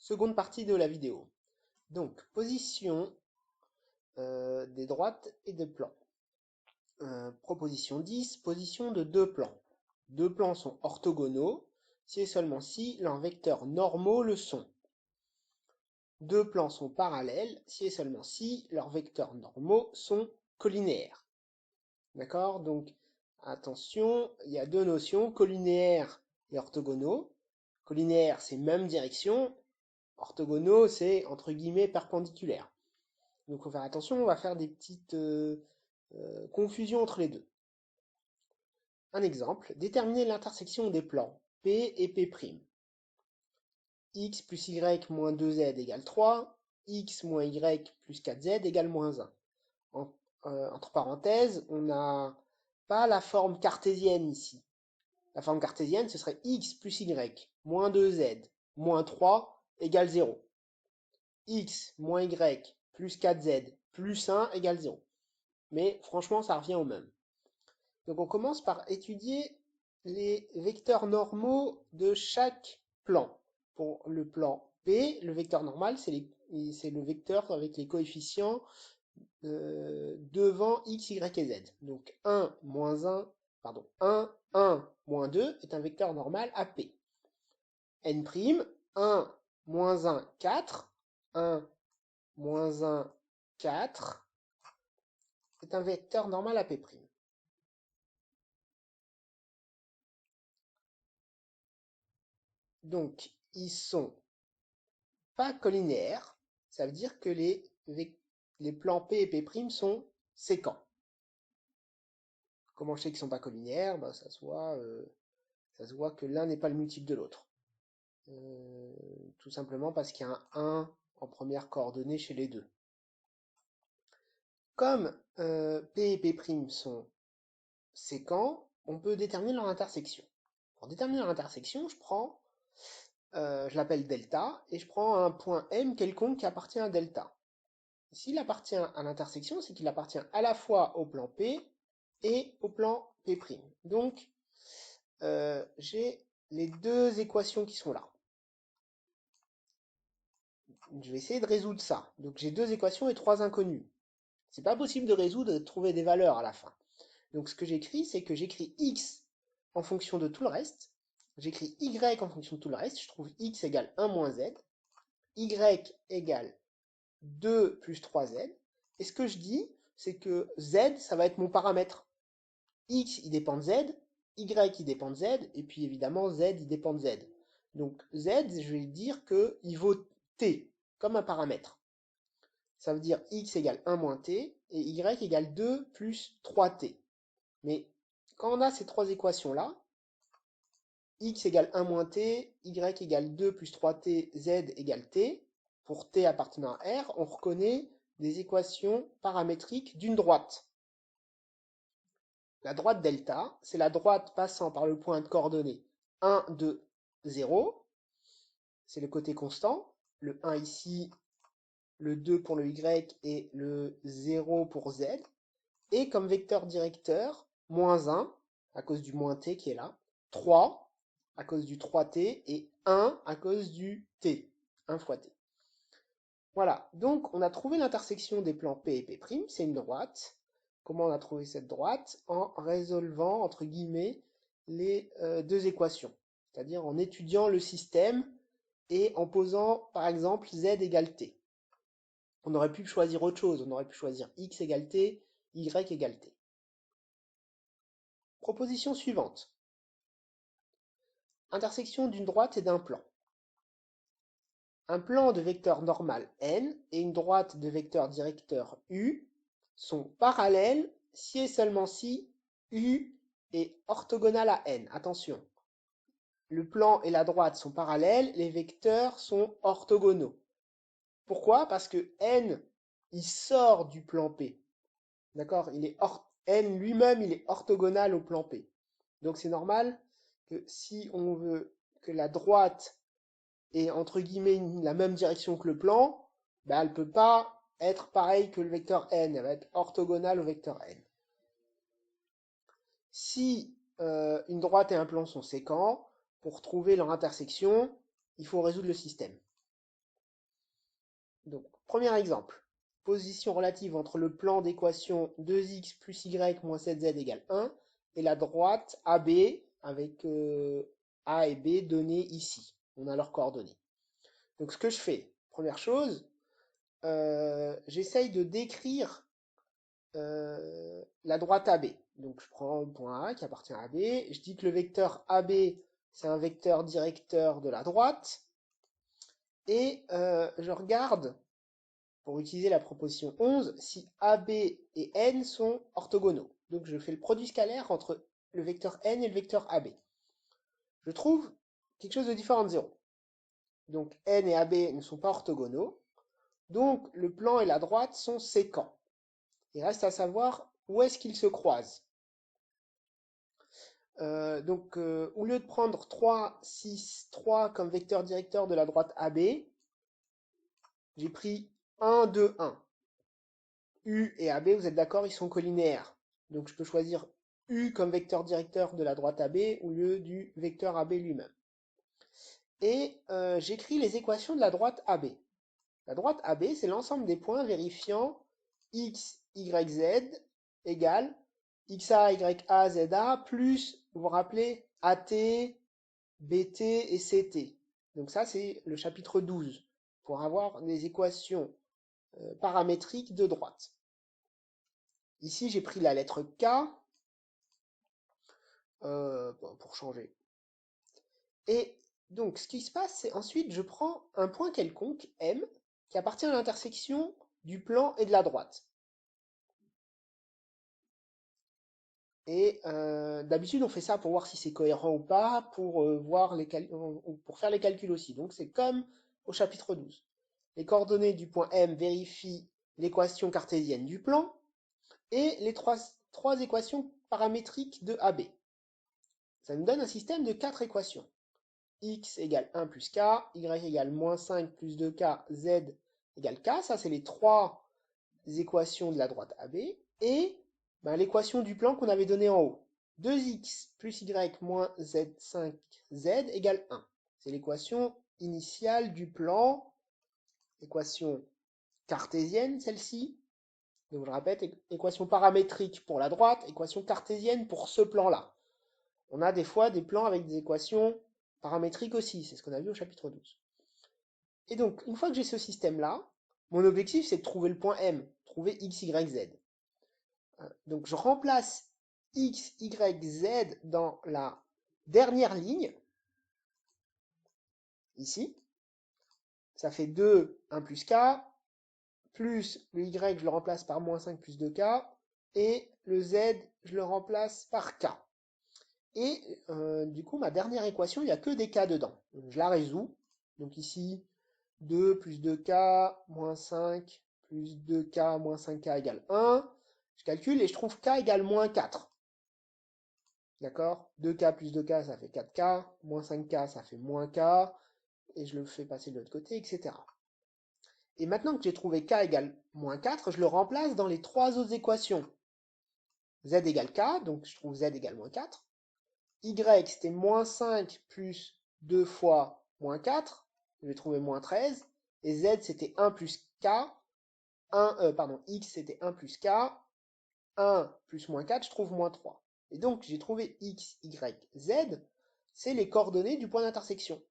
seconde partie de la vidéo. Donc, position des droites et des plans. Proposition 10, position de deux plans. Deux plans sont orthogonaux si et seulement si leurs vecteurs normaux le sont. Deux plans sont parallèles si et seulement si leurs vecteurs normaux sont collinéaires. D'accord? Donc, attention, il y a deux notions, collinéaires et orthogonaux. Collinéaires, c'est même direction. Orthogonaux, c'est entre guillemets perpendiculaire. Donc, il faut faire attention, on va faire des petites confusions entre les deux. Un exemple, déterminer l'intersection des plans P et P'. X plus Y moins 2Z égale 3, X moins Y plus 4Z égale moins 1. Entre parenthèses, on n'a pas la forme cartésienne ici. La forme cartésienne, ce serait X plus Y moins 2Z moins 3 égale 0. X moins Y plus 4Z plus 1 égale 0. Mais franchement, ça revient au même. Donc on commence par étudier les vecteurs normaux de chaque plan. Pour le plan P, le vecteur normal, c'est le vecteur avec les coefficients devant x, y et z. Donc 1, moins 1, pardon, 1, 1, moins 2 est un vecteur normal à P. N', 1, moins 1, 4, 1, moins 1, 4 est un vecteur normal à P'. Donc, ils sont pas collinéaires, ça veut dire que les plans P et P' sont séquents. Comment je sais qu'ils sont pas collinéaires? Ben, ça se voit que l'un n'est pas le multiple de l'autre. Tout simplement parce qu'il y a un 1 en première coordonnée chez les deux. Comme P et P' sont séquents, on peut déterminer leur intersection. Pour déterminer leur intersection, je l'appelle delta, et je prends un point M quelconque qui appartient à delta. S'il appartient à l'intersection, c'est qu'il appartient à la fois au plan P et au plan P'. Donc, j'ai les deux équations qui sont là. Je vais essayer de résoudre ça. Donc, j'ai deux équations et trois inconnus. C'est pas possible de résoudre et de trouver des valeurs à la fin. Donc, ce que j'écris, c'est que j'écris x en fonction de tout le reste. J'écris y en fonction de tout le reste. Je trouve x égale 1 moins z. Y égale 2 plus 3z. Et ce que je dis, c'est que z, ça va être mon paramètre. X, il dépend de z, y, il dépend de z, et puis évidemment, z, il dépend de z. Donc z, je vais dire qu'il vaut t, comme un paramètre. Ça veut dire x égale 1 moins t, et y égale 2 plus 3t. Mais quand on a ces trois équations-là, x égale 1 moins t, y égale 2 plus 3t, z égale t, pour t appartenant à R, on reconnaît des équations paramétriques d'une droite. La droite delta, c'est la droite passant par le point de coordonnées 1, 2, 0. C'est le côté constant. Le 1 ici, le 2 pour le y et le 0 pour z. Et comme vecteur directeur, moins 1 à cause du moins t qui est là, 3 à cause du 3t et 1 à cause du t, 1 fois t. Voilà, donc on a trouvé l'intersection des plans P et P', c'est une droite. Comment on a trouvé cette droite? En résolvant, entre guillemets, les deux équations, c'est-à-dire en étudiant le système et en posant, par exemple, z égale t. On aurait pu choisir autre chose, on aurait pu choisir x égale t, y égale t. Proposition suivante. Intersection d'une droite et d'un plan. Un plan de vecteur normal n et une droite de vecteur directeur u sont parallèles si et seulement si u est orthogonal à n. Attention, le plan et la droite sont parallèles, les vecteurs sont orthogonaux. Pourquoi? Parce que n, il sort du plan P. D'accord? N lui-même, il est orthogonal au plan P. Donc c'est normal que si on veut que la droite ait entre guillemets la même direction que le plan, ben, elle ne peut pas être pareille que le vecteur n, elle va être orthogonale au vecteur n. Si une droite et un plan sont séquents, pour trouver leur intersection, il faut résoudre le système. Donc, premier exemple. Position relative entre le plan d'équation 2x plus y moins 7z égale 1 et la droite AB avec A et B données ici. On a leurs coordonnées. Donc, ce que je fais, première chose, j'essaye de décrire la droite AB. Donc, je prends le point A qui appartient à AB. Je dis que le vecteur AB, c'est un vecteur directeur de la droite. Et je regarde, pour utiliser la proposition 11, si AB et N sont orthogonaux. Donc, je fais le produit scalaire entre le vecteur N et le vecteur AB. Je trouve quelque chose de différent de 0. Donc, N et AB ne sont pas orthogonaux. Donc, le plan et la droite sont sécants. Il reste à savoir où est-ce qu'ils se croisent. Au lieu de prendre 3, 6, 3 comme vecteur directeur de la droite AB, j'ai pris 1, 2, 1. U et AB, vous êtes d'accord, ils sont collinéaires. Donc je peux choisir U comme vecteur directeur de la droite AB au lieu du vecteur AB lui-même. Et j'écris les équations de la droite AB. La droite AB, c'est l'ensemble des points vérifiant x, y, z égale xa, ya, za plus, vous vous rappelez, at, bt et ct. Donc ça, c'est le chapitre 12 pour avoir des équations paramétriques de droite. Ici, j'ai pris la lettre K pour changer. Et donc, ce qui se passe, c'est ensuite, je prends un point quelconque, M, qui appartient à l'intersection du plan et de la droite. Et d'habitude, on fait ça pour voir si c'est cohérent ou pas, pour, pour faire les calculs aussi. Donc, c'est comme au chapitre 12. Les coordonnées du point M vérifient l'équation cartésienne du plan et les trois équations paramétriques de AB. Ça nous donne un système de 4 équations. X égale 1 plus K, Y égale moins 5 plus 2K, Z égale K. Ça, c'est les 3 équations de la droite AB. Et l'équation du plan qu'on avait donnée en haut. 2x plus y moins z5z égale 1. C'est l'équation initiale du plan, équation cartésienne celle-ci. Donc je répète, équation paramétrique pour la droite, équation cartésienne pour ce plan-là. On a des fois des plans avec des équations paramétriques aussi, c'est ce qu'on a vu au chapitre 12. Et donc, une fois que j'ai ce système-là, mon objectif c'est de trouver le point M, trouver x, y, z. Donc je remplace x, y, z dans la dernière ligne, ici. Ça fait 2, 1 plus k, plus le y, je le remplace par moins 5 plus 2k, et le z, je le remplace par k. Et du coup, ma dernière équation, il n'y a que des k dedans. Donc, je la résous. Donc ici, 2 plus 2k moins 5 plus 2k moins 5k égale 1. Je calcule et je trouve k égale moins 4. D'accord? 2k plus 2k, ça fait 4k. Moins 5k, ça fait moins k. Et je le fais passer de l'autre côté, etc. Et maintenant que j'ai trouvé k égale moins 4, je le remplace dans les trois autres équations. Z égale k, donc je trouve z égale moins 4. Y, c'était moins 5 plus 2 fois moins 4. Je vais trouver moins 13. Et z, c'était 1 plus k. X, c'était 1 plus k. 1 plus moins 4, je trouve moins 3. Et donc, j'ai trouvé x, y, z. C'est les coordonnées du point d'intersection.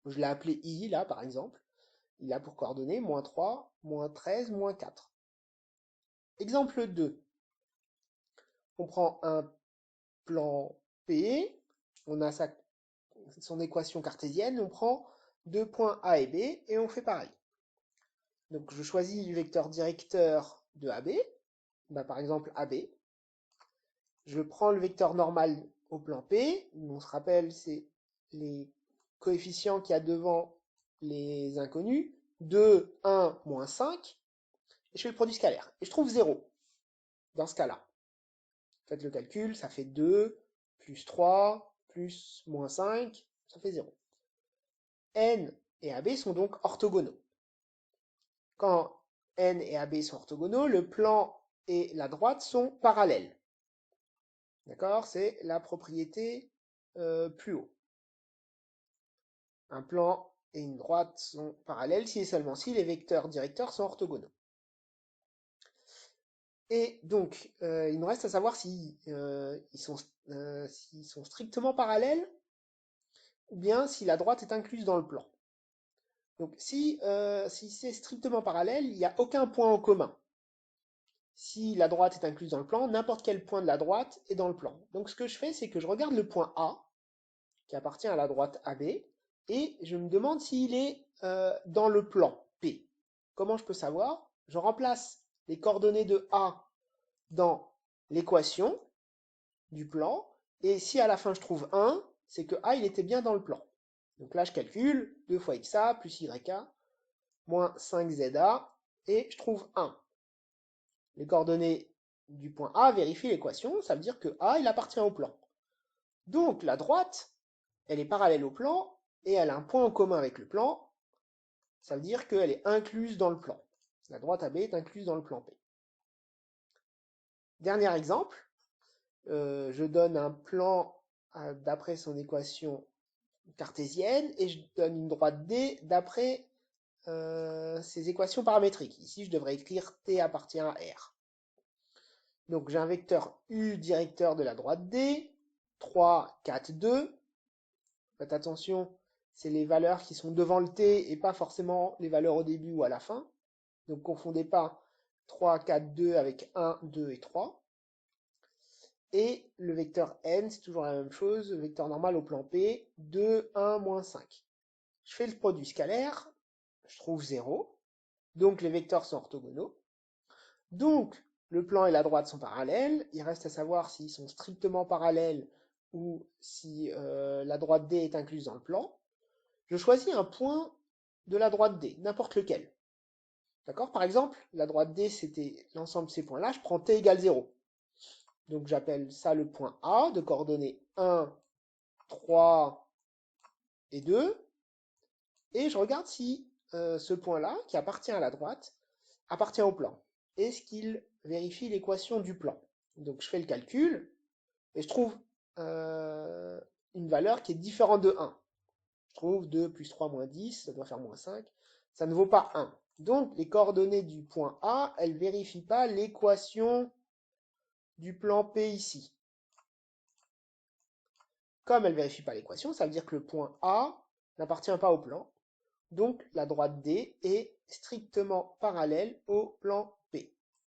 Je l'ai appelé I, là, par exemple. Il a pour coordonnées moins 3, moins 13, moins 4. Exemple 2. On prend un plan P. On a son équation cartésienne. On prend deux points A et B et on fait pareil. Donc, je choisis le vecteur directeur de AB. Par exemple, AB. Je prends le vecteur normal au plan P. On se rappelle, c'est les coefficients qu'il y a devant les inconnus. 2, 1, moins 5. Et je fais le produit scalaire. Et je trouve 0 dans ce cas-là. Faites le calcul, ça fait 2, plus 3, plus moins 5, ça fait 0. N et AB sont donc orthogonaux. Quand N et AB sont orthogonaux, le plan et la droite sont parallèles. D'accord? C'est la propriété plus haut. Un plan et une droite sont parallèles si et seulement si les vecteurs directeurs sont orthogonaux. Et donc, il nous reste à savoir si, s'ils sont strictement parallèles ou bien si la droite est incluse dans le plan. Donc, si c'est strictement parallèle, il n'y a aucun point en commun. Si la droite est incluse dans le plan, n'importe quel point de la droite est dans le plan. Donc, ce que je fais, c'est que je regarde le point A, qui appartient à la droite AB, et je me demande s'il est dans le plan P. Comment je peux savoir? Je remplace les coordonnées de A dans l'équation du plan, et si à la fin je trouve 1, c'est que A il était bien dans le plan. Donc là je calcule 2 fois XA plus YA moins 5ZA, et je trouve 1. Les coordonnées du point A vérifient l'équation, ça veut dire que A il appartient au plan. Donc la droite, elle est parallèle au plan, et elle a un point en commun avec le plan, ça veut dire qu'elle est incluse dans le plan. La droite AB est incluse dans le plan P. Dernier exemple, je donne un plan d'après son équation cartésienne et je donne une droite D d'après ses équations paramétriques. Ici, je devrais écrire T appartient à R. Donc j'ai un vecteur U directeur de la droite D, 3, 4, 2. Faites attention, c'est les valeurs qui sont devant le T et pas forcément les valeurs au début ou à la fin. Donc confondez pas 3, 4, 2 avec 1, 2 et 3. Et le vecteur n, c'est toujours la même chose, le vecteur normal au plan P, 2, 1, moins 5. Je fais le produit scalaire, je trouve 0, donc les vecteurs sont orthogonaux. Donc, le plan et la droite sont parallèles, il reste à savoir s'ils sont strictement parallèles ou si la droite D est incluse dans le plan. Je choisis un point de la droite D, n'importe lequel. D'accord? Par exemple, la droite D, c'était l'ensemble de ces points-là, je prends T égale 0. Donc j'appelle ça le point A de coordonnées 1, 3 et 2. Et je regarde si ce point-là, qui appartient à la droite, appartient au plan. Est-ce qu'il vérifie l'équation du plan? Donc je fais le calcul et je trouve une valeur qui est différente de 1. Je trouve 2 plus 3 moins 10, ça doit faire moins 5. Ça ne vaut pas 1. Donc les coordonnées du point A, elles ne vérifient pas l'équation du plan P ici. Comme elle ne vérifie pas l'équation, ça veut dire que le point A n'appartient pas au plan. Donc la droite D est strictement parallèle au plan